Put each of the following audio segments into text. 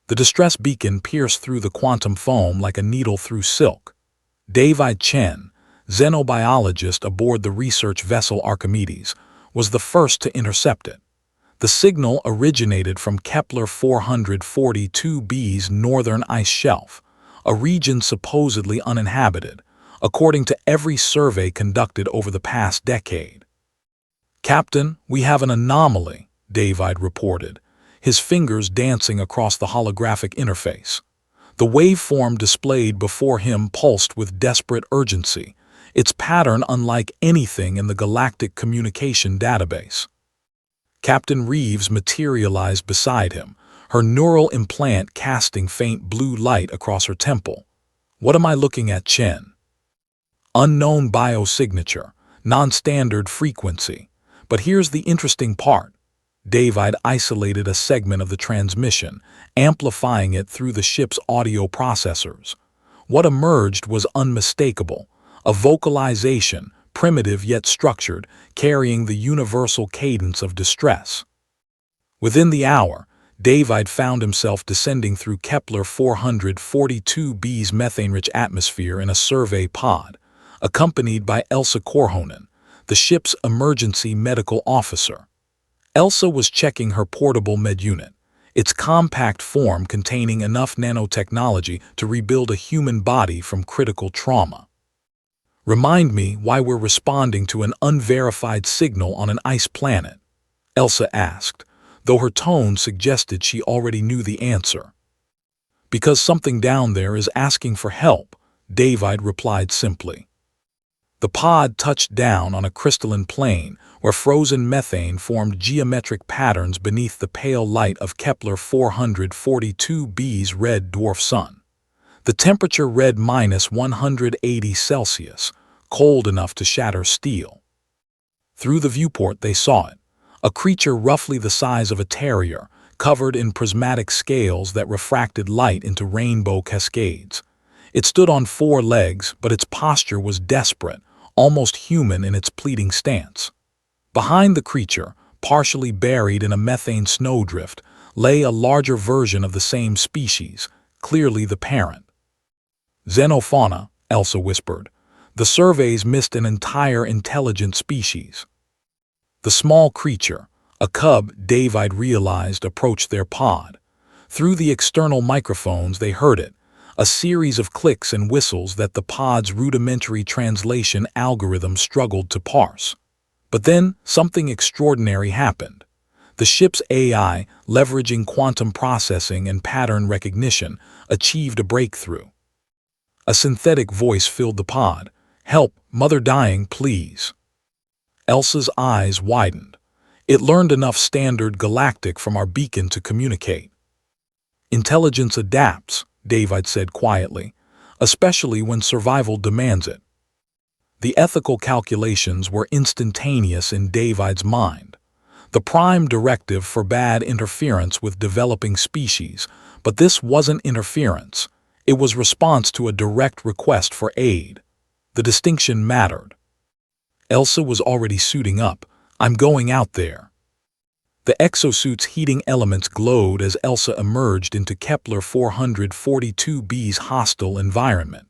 The distress beacon pierced through the quantum foam like a needle through silk. David Chen, xenobiologist aboard the research vessel Archimedes, was the first to intercept it. The signal originated from Kepler 442b's northern ice shelf, a region supposedly uninhabited, according to every survey conducted over the past decade. "Captain, we have an anomaly," David reported, his fingers dancing across the holographic interface. The waveform displayed before him pulsed with desperate urgency, its pattern unlike anything in the galactic communication database. Captain Reeves materialized beside him, her neural implant casting faint blue light across her temple. "What am I looking at, Chen?" "Unknown biosignature, non-standard frequency. But here's the interesting part." David isolated a segment of the transmission, amplifying it through the ship's audio processors. What emerged was unmistakable, a vocalization, primitive yet structured, carrying the universal cadence of distress. Within the hour, David found himself descending through Kepler 442b's methane-rich atmosphere in a survey pod, accompanied by Elsa Korhonen, the ship's emergency medical officer. Elsa was checking her portable med unit, its compact form containing enough nanotechnology to rebuild a human body from critical trauma. "Remind me why we're responding to an unverified signal on an ice planet?" Elsa asked, though her tone suggested she already knew the answer. "Because something down there is asking for help," David replied simply. The pod touched down on a crystalline plain where frozen methane formed geometric patterns beneath the pale light of Kepler 442b's red dwarf sun. The temperature read -180°C, cold enough to shatter steel. Through the viewport they saw it, a creature roughly the size of a terrier, covered in prismatic scales that refracted light into rainbow cascades. It stood on 4 legs, but its posture was desperate, almost human in its pleading stance. Behind the creature, partially buried in a methane snowdrift, lay a larger version of the same species, clearly the parent. "Xenofauna," Elsa whispered. "The surveys missed an entire intelligent species." The small creature, a cub David realized, approached their pod. Through the external microphones they heard it, a series of clicks and whistles that the pod's rudimentary translation algorithm struggled to parse. But then something extraordinary happened. The ship's AI, leveraging quantum processing and pattern recognition, achieved a breakthrough. A synthetic voice filled the pod. "Help, mother dying, please." Elsa's eyes widened. "It learned enough standard galactic from our beacon to communicate." "Intelligence adapts," David said quietly, "especially when survival demands it." The ethical calculations were instantaneous in David's mind. The prime directive forbade interference with developing species, but this wasn't interference. It was response to a direct request for aid. The distinction mattered. Elsa was already suiting up. "I'm going out there." The exosuit's heating elements glowed as Elsa emerged into Kepler 442b's hostile environment.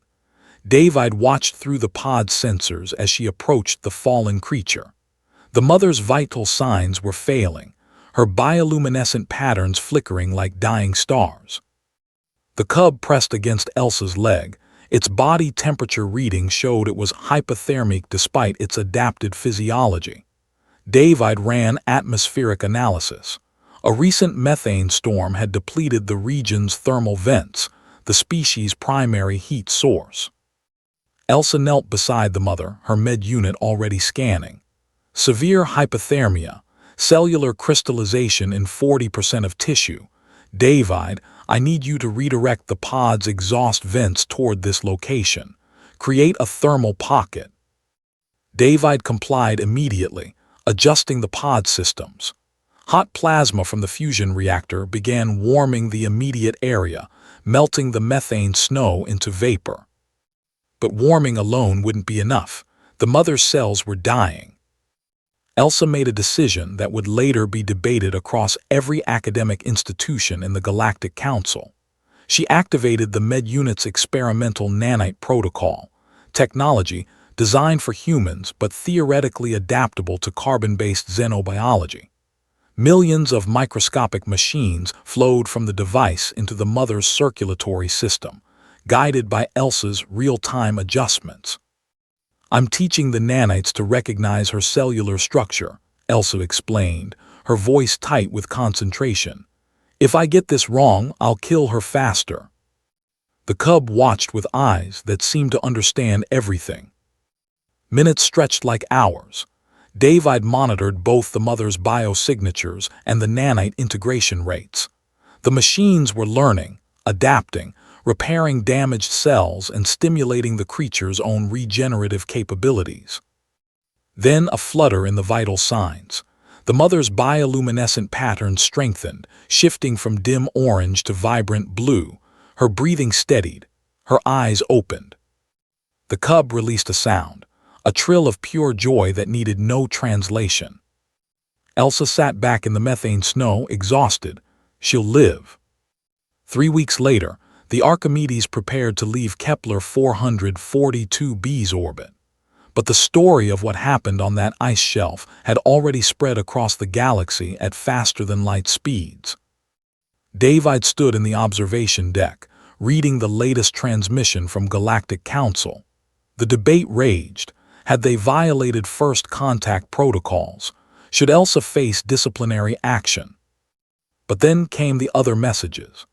David watched through the pod's sensors as she approached the fallen creature. The mother's vital signs were failing, her bioluminescent patterns flickering like dying stars. The cub pressed against Elsa's leg. Its body temperature reading showed it was hypothermic despite its adapted physiology. David ran atmospheric analysis. A recent methane storm had depleted the region's thermal vents, the species' primary heat source. Elsa knelt beside the mother, her med unit already scanning. "Severe hypothermia, cellular crystallization in 40% of tissue. David, I need you to redirect the pod's exhaust vents toward this location. Create a thermal pocket." David complied immediately, adjusting the pod systems. Hot plasma from the fusion reactor began warming the immediate area, melting the methane snow into vapor. But warming alone wouldn't be enough. The mother's cells were dying. Elsa made a decision that would later be debated across every academic institution in the Galactic Council. She activated the MedUnit's experimental nanite protocol, technology designed for humans but theoretically adaptable to carbon-based xenobiology. Millions of microscopic machines flowed from the device into the mother's circulatory system, guided by Elsa's real-time adjustments. "I'm teaching the nanites to recognize her cellular structure," Elsa explained, her voice tight with concentration. "If I get this wrong, I'll kill her faster." The cub watched with eyes that seemed to understand everything. Minutes stretched like hours. David monitored both the mother's biosignatures and the nanite integration rates. The machines were learning, adapting, repairing damaged cells and stimulating the creature's own regenerative capabilities. Then a flutter in the vital signs. The mother's bioluminescent pattern strengthened, shifting from dim orange to vibrant blue. Her breathing steadied. Her eyes opened. The cub released a sound, a trill of pure joy that needed no translation. Elsa sat back in the methane snow, exhausted. She'll live. 3 weeks later, the Archimedes prepared to leave Kepler 442b's orbit. But the story of what happened on that ice shelf had already spread across the galaxy at faster-than-light speeds. David stood in the observation deck, reading the latest transmission from Galactic Council. The debate raged. Had they violated first contact protocols? Should Elsa face disciplinary action? But then came the other messages.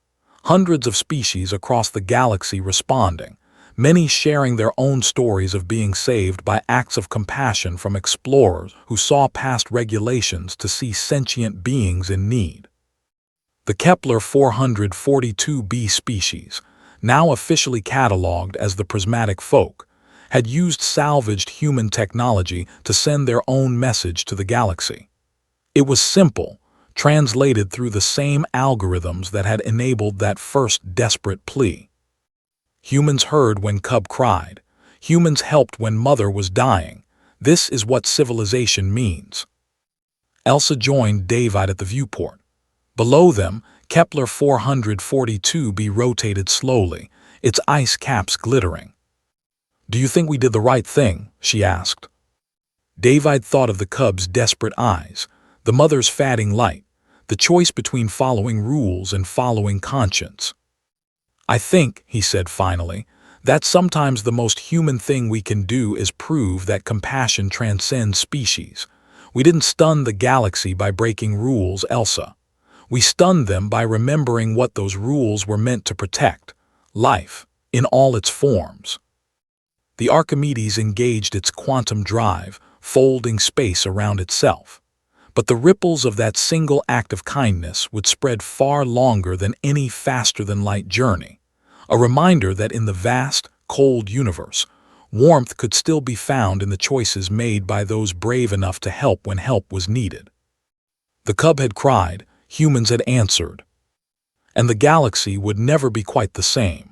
Hundreds of species across the galaxy responding, many sharing their own stories of being saved by acts of compassion from explorers who saw past regulations to see sentient beings in need. The Kepler 442b species, now officially catalogued as the prismatic folk, had used salvaged human technology to send their own message to the galaxy. It was simple, translated through the same algorithms that had enabled that first desperate plea. Humans heard when cub cried. Humans helped when mother was dying. This is what civilization means. Elsa joined David at the viewport. Below them, Kepler 442b rotated slowly, its ice caps glittering. "Do you think we did the right thing?" she asked. David thought of the cub's desperate eyes, the mother's fading light, the choice between following rules and following conscience. "I think," he said finally, "that sometimes the most human thing we can do is prove that compassion transcends species. We didn't stun the galaxy by breaking rules, Elsa. We stunned them by remembering what those rules were meant to protect: life, in all its forms." The Archimedes engaged its quantum drive, folding space around itself. But the ripples of that single act of kindness would spread far longer than any faster-than-light journey, a reminder that in the vast, cold universe, warmth could still be found in the choices made by those brave enough to help when help was needed. The cub had cried, humans had answered, and the galaxy would never be quite the same.